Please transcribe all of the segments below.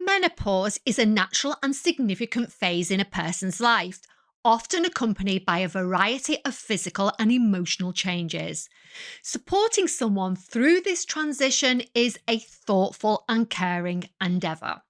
Menopause is a natural and significant phase in a person's life, often accompanied by a variety of physical and emotional changes. Supporting someone through this transition is a thoughtful and caring endeavour.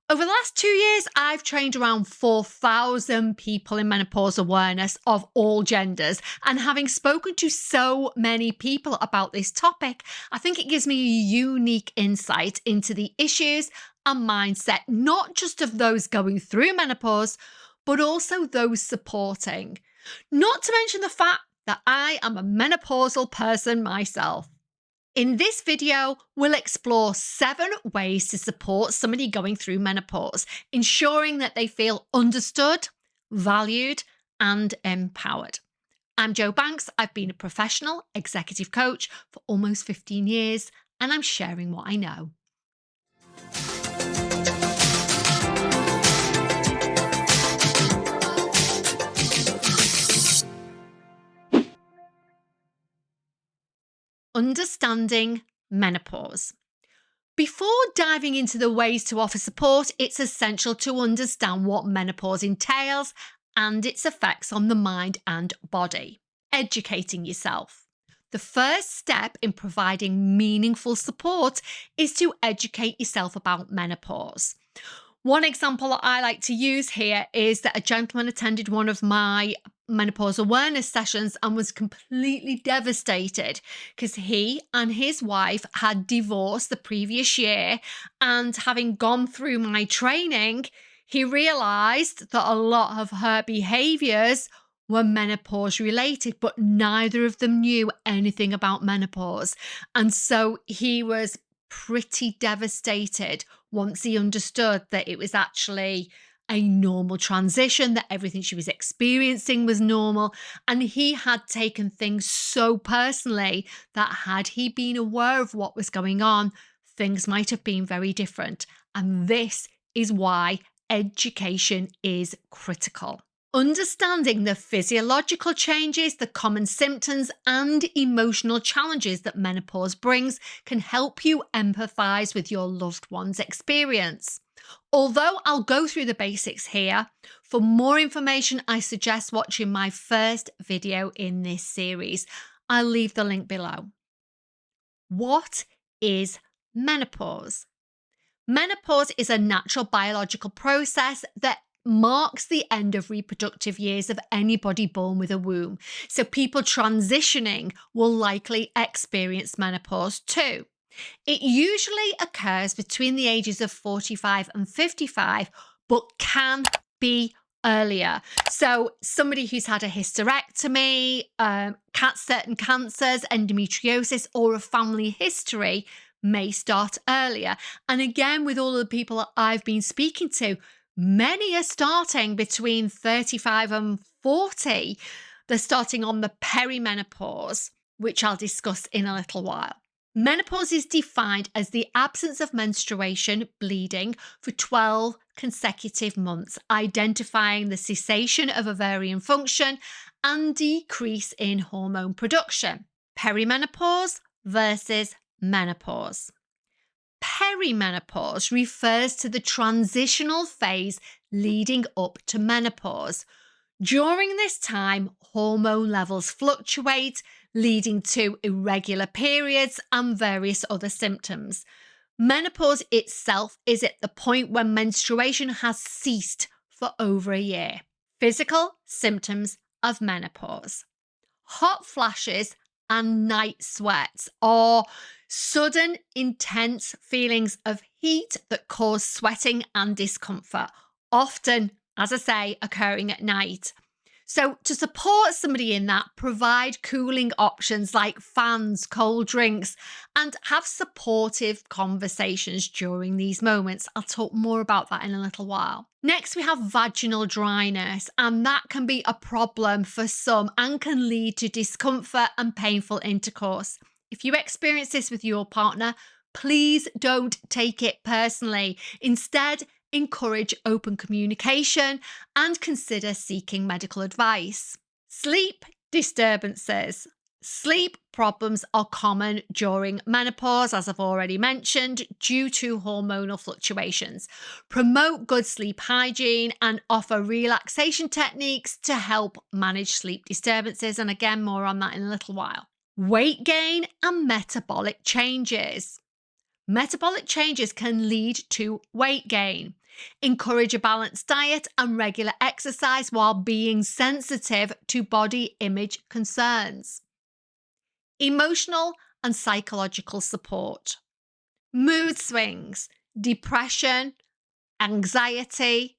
Over the last 2 years, I've trained around 4,000 people in menopause awareness of all genders. And having spoken to so many people about this topic, I think it gives me a unique insight into the issues and mindset, not just of those going through menopause, but also those supporting. Not to mention the fact that I am a menopausal person myself. In this video, we'll explore 7 ways to support somebody going through menopause, ensuring that they feel understood, valued, and empowered. I'm Jo Banks. I've been a professional executive coach for almost 15 years, and I'm sharing what I know. Understanding menopause. Before diving into the ways to offer support, it's essential to understand what menopause entails and its effects on the mind and body. Educating yourself. The first step in providing meaningful support is to educate yourself about menopause. One example that I like to use here is that a gentleman attended one of my menopause awareness sessions and was completely devastated because he and his wife had divorced the previous year, and having gone through my training, he realized that a lot of her behaviors were menopause related, but neither of them knew anything about menopause. And so he was pretty devastated once he understood that it was actually a normal transition, that everything she was experiencing was normal. And he had taken things so personally that had he been aware of what was going on, things might have been very different. And this is why education is critical. Understanding the physiological changes, the common symptoms, and emotional challenges that menopause brings can help you empathise with your loved one's experience. Although I'll go through the basics here, for more information, I suggest watching my first video in this series. I'll leave the link below. What is menopause? Menopause is a natural biological process that marks the end of reproductive years of anybody born with a womb. So people transitioning will likely experience menopause too. It usually occurs between the ages of 45 and 55, but can be earlier. So somebody who's had a hysterectomy, certain cancers, endometriosis, or a family history may start earlier. And again, with all the people that I've been speaking to, many are starting between 35 and 40. They're starting on the peri-menopause, which I'll discuss in a little while. Menopause is defined as the absence of menstruation, bleeding, for 12 consecutive months, identifying the cessation of ovarian function and decrease in hormone production. Perimenopause versus menopause. Perimenopause refers to the transitional phase leading up to menopause. During this time, hormone levels fluctuate, leading to irregular periods and various other symptoms. Menopause itself is at the point when menstruation has ceased for over a year. Physical symptoms of menopause. Hot flashes and night sweats, or sudden intense feelings of heat that cause sweating and discomfort, often, as I say, occurring at night. So to support somebody in that, provide cooling options like fans, cold drinks, and have supportive conversations during these moments. I'll talk more about that in a little while. Next, we have vaginal dryness, and that can be a problem for some and can lead to discomfort and painful intercourse. If you experience this with your partner, please don't take it personally. Instead, encourage open communication and consider seeking medical advice. Sleep disturbances. Sleep problems are common during menopause, as I've already mentioned, due to hormonal fluctuations. Promote good sleep hygiene and offer relaxation techniques to help manage sleep disturbances. And again, more on that in a little while. Weight gain and metabolic changes. Metabolic changes can lead to weight gain. Encourage a balanced diet and regular exercise while being sensitive to body image concerns. Emotional and psychological support. Mood swings, depression, anxiety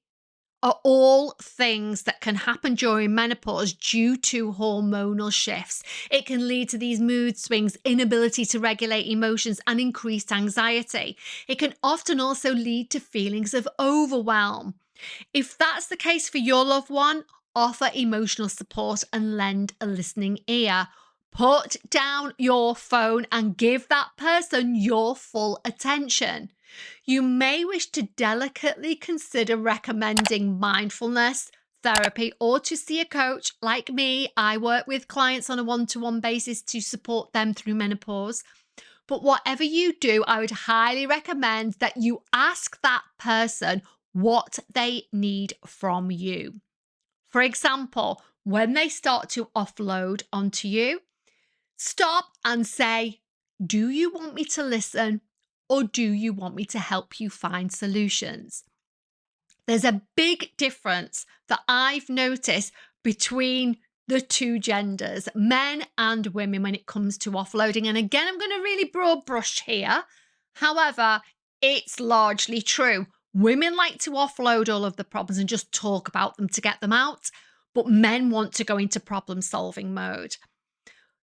are all things that can happen during menopause due to hormonal shifts. It can lead to these mood swings, inability to regulate emotions, and increased anxiety. It can often also lead to feelings of overwhelm. If that's the case for your loved one, offer emotional support and lend a listening ear. Put down your phone and give that person your full attention. You may wish to delicately consider recommending mindfulness, therapy, or to see a coach. Like me, I work with clients on a one-to-one basis to support them through menopause. But whatever you do, I would highly recommend that you ask that person what they need from you. For example, when they start to offload onto you, stop and say, do you want me to listen or do you want me to help you find solutions? There's a big difference that I've noticed between the two genders, men and women, when it comes to offloading. And again, I'm going to really broad brush here. However, it's largely true. Women like to offload all of the problems and just talk about them to get them out, but men want to go into problem solving mode.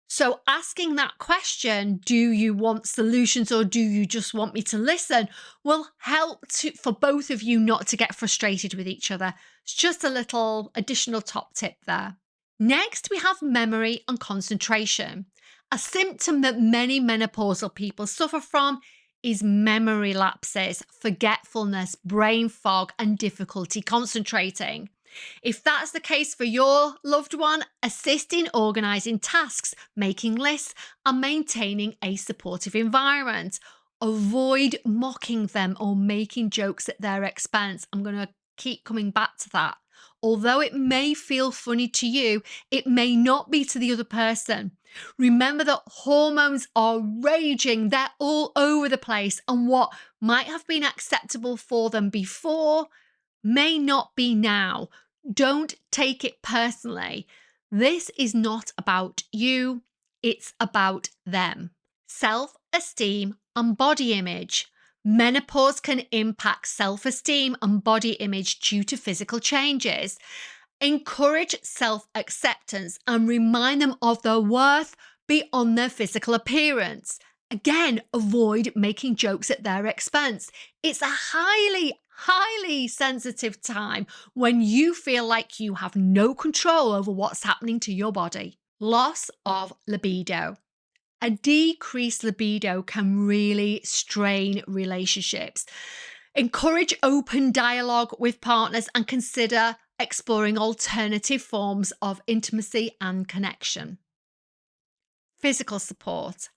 So asking that question, do you want solutions or do you just want me to listen, will help for both of you not to get frustrated with each other. It's just a little additional top tip there. Next, we have memory and concentration. A symptom that many menopausal people suffer from is memory lapses, forgetfulness, brain fog, and difficulty concentrating. If that's the case for your loved one, assist in organising tasks, making lists, and maintaining a supportive environment. Avoid mocking them or making jokes at their expense. I'm going to keep coming back to that. Although it may feel funny to you, it may not be to the other person. Remember that hormones are raging, they're all over the place, and what might have been acceptable for them before may not be now. Don't take it personally. This is not about you, it's about them. Self-esteem and body image. Menopause can impact self-esteem and body image due to physical changes. Encourage self-acceptance and remind them of their worth beyond their physical appearance. Again, avoid making jokes at their expense. It's a highly sensitive time when you feel like you have no control over what's happening to your body. Loss of libido. A decreased libido can really strain relationships. Encourage open dialogue with partners and consider exploring alternative forms of intimacy and connection. Physical support.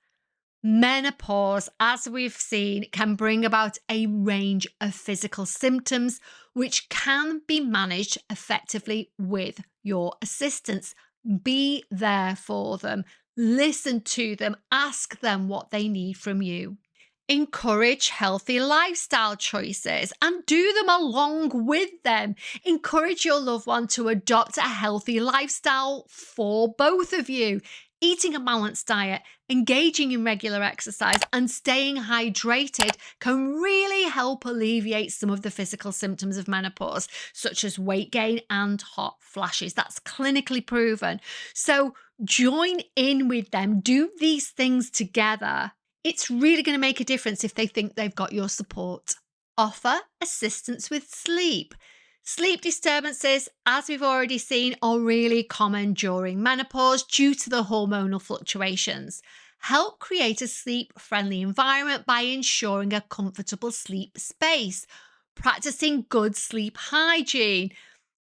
Menopause, as we've seen, can bring about a range of physical symptoms which can be managed effectively with your assistance. Be there for them, listen to them, ask them what they need from you. Encourage healthy lifestyle choices and do them along with them. Encourage your loved one to adopt a healthy lifestyle for both of you. Eating a balanced diet, engaging in regular exercise, and staying hydrated can really help alleviate some of the physical symptoms of menopause, such as weight gain and hot flashes. That's clinically proven. So join in with them. Do these things together. It's really going to make a difference if they think they've got your support. Offer assistance with sleep. Sleep disturbances, as we've already seen, are really common during menopause due to the hormonal fluctuations. Help create a sleep-friendly environment by ensuring a comfortable sleep space, practicing good sleep hygiene,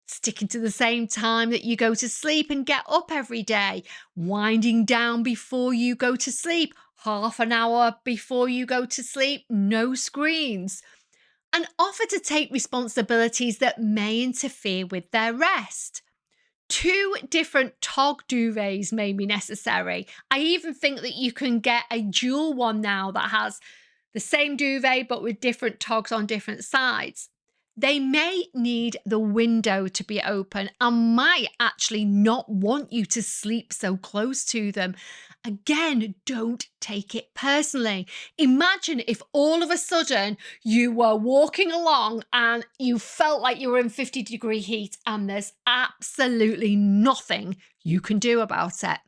Sticking to the same time that you go to sleep and get up every day, winding down before you go to sleep, half an hour before you go to sleep, no screens, and offer to take responsibilities that may interfere with their rest. 2 different tog duvets may be necessary. I even think that you can get a dual one now that has the same duvet but with different togs on different sides. They may need the window to be open and might actually not want you to sleep so close to them. Again, don't take it personally. Imagine if all of a sudden you were walking along and you felt like you were in 50-degree heat and there's absolutely nothing you can do about it.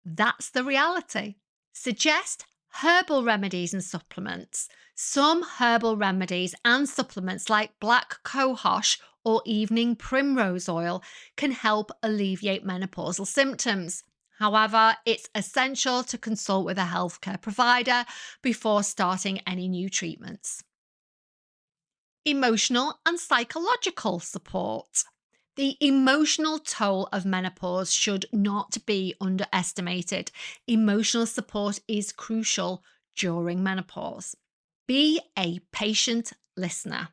That's the reality. Suggest herbal remedies and supplements. Some herbal remedies and supplements like black cohosh or evening primrose oil can help alleviate menopausal symptoms. However, it's essential to consult with a healthcare provider before starting any new treatments. Emotional and psychological support. The emotional toll of menopause should not be underestimated. Emotional support is crucial during menopause. Be a patient listener.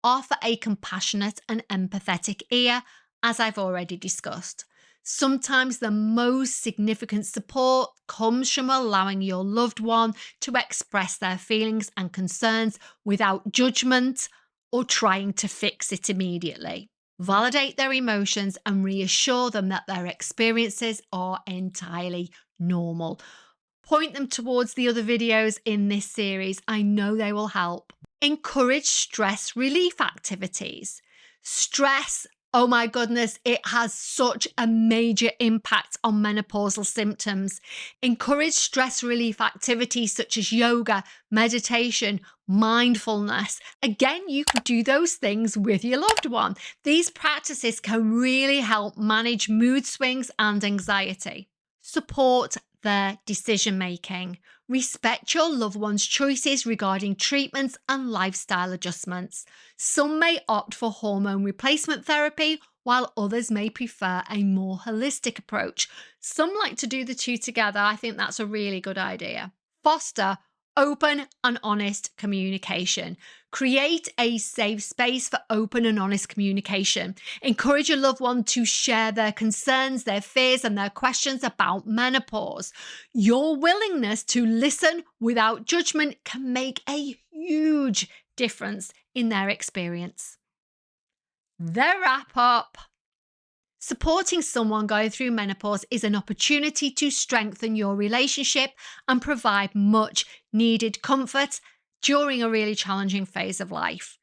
Offer a compassionate and empathetic ear, as I've already discussed. Sometimes the most significant support comes from allowing your loved one to express their feelings and concerns without judgment or trying to fix it immediately. Validate their emotions and reassure them that their experiences are entirely normal. Point them towards the other videos in this series. I know they will help. Encourage stress relief activities. Stress, oh my goodness, it has such a major impact on menopausal symptoms. Encourage stress relief activities such as yoga, meditation, mindfulness. Again, you could do those things with your loved one. These practices can really help manage mood swings and anxiety. Support their decision making. Respect your loved one's choices regarding treatments and lifestyle adjustments. Some may opt for hormone replacement therapy, while others may prefer a more holistic approach. Some like to do the two together. I think that's a really good idea. Foster open and honest communication. Create a safe space for open and honest communication. Encourage your loved one to share their concerns, their fears, and their questions about menopause. Your willingness to listen without judgment can make a huge difference in their experience. The wrap up. Supporting someone going through menopause is an opportunity to strengthen your relationship and provide much needed comfort during a really challenging phase of life.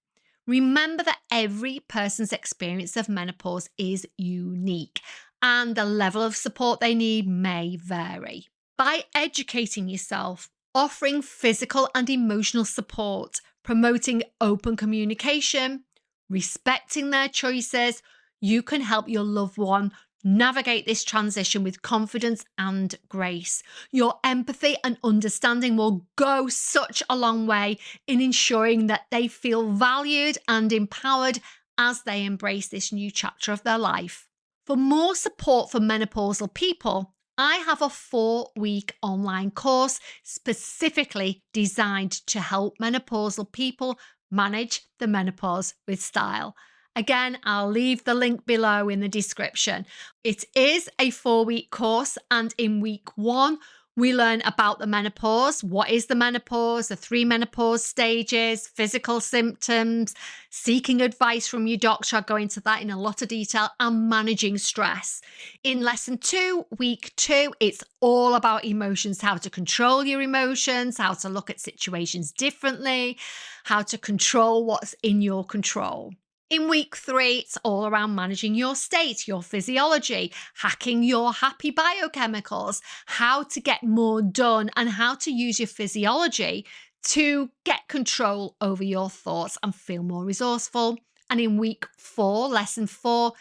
Remember that every person's experience of menopause is unique and the level of support they need may vary. By educating yourself, offering physical and emotional support, promoting open communication, respecting their choices, you can help your loved one navigate this transition with confidence and grace. Your empathy and understanding will go such a long way in ensuring that they feel valued and empowered as they embrace this new chapter of their life. For more support for menopausal people, I have a 4-week online course specifically designed to help menopausal people manage the menopause with style. Again, I'll leave the link below in the description. It is a 4-week course, and in week 1, we learn about the menopause. What is the menopause? The 3 menopause stages, physical symptoms, seeking advice from your doctor. I'll go into that in a lot of detail, and managing stress. In lesson 2, week 2, it's all about emotions, how to control your emotions, how to look at situations differently, how to control what's in your control. In week 3, it's all around managing your state, your physiology, hacking your happy biochemicals, how to get more done, and how to use your physiology to get control over your thoughts and feel more resourceful. And in week 4, lesson 4,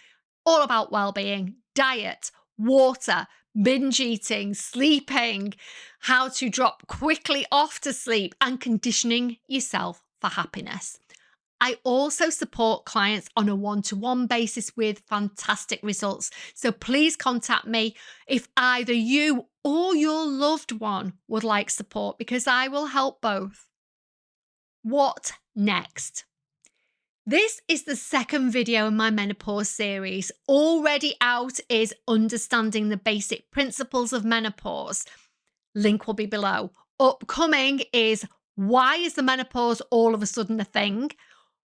all about well-being, diet, water, binge eating, sleeping, how to drop quickly off to sleep, and conditioning yourself for happiness. I also support clients on a one-to-one basis with fantastic results. So please contact me if either you or your loved one would like support, because I will help both. What next? This is the second video in my menopause series. Already out is Understanding the Basic Principles of Menopause. Link will be below. Upcoming is Why is the menopause all of a sudden a thing?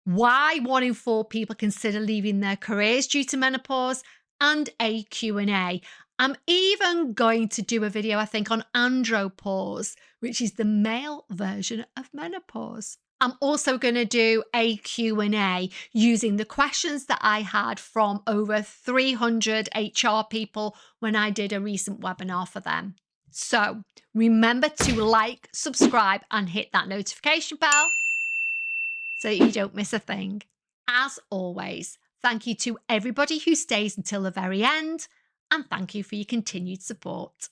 Why 1 in 4 people consider leaving their careers due to menopause, and a Q&A. I'm even going to do a video, I think, on andropause, which is the male version of menopause. I'm also going to do a Q&A using the questions that I had from over 300 HR people when I did a recent webinar for them. So remember to like, subscribe, and hit that notification bell so you don't miss a thing. As always, thank you to everybody who stays until the very end, and thank you for your continued support.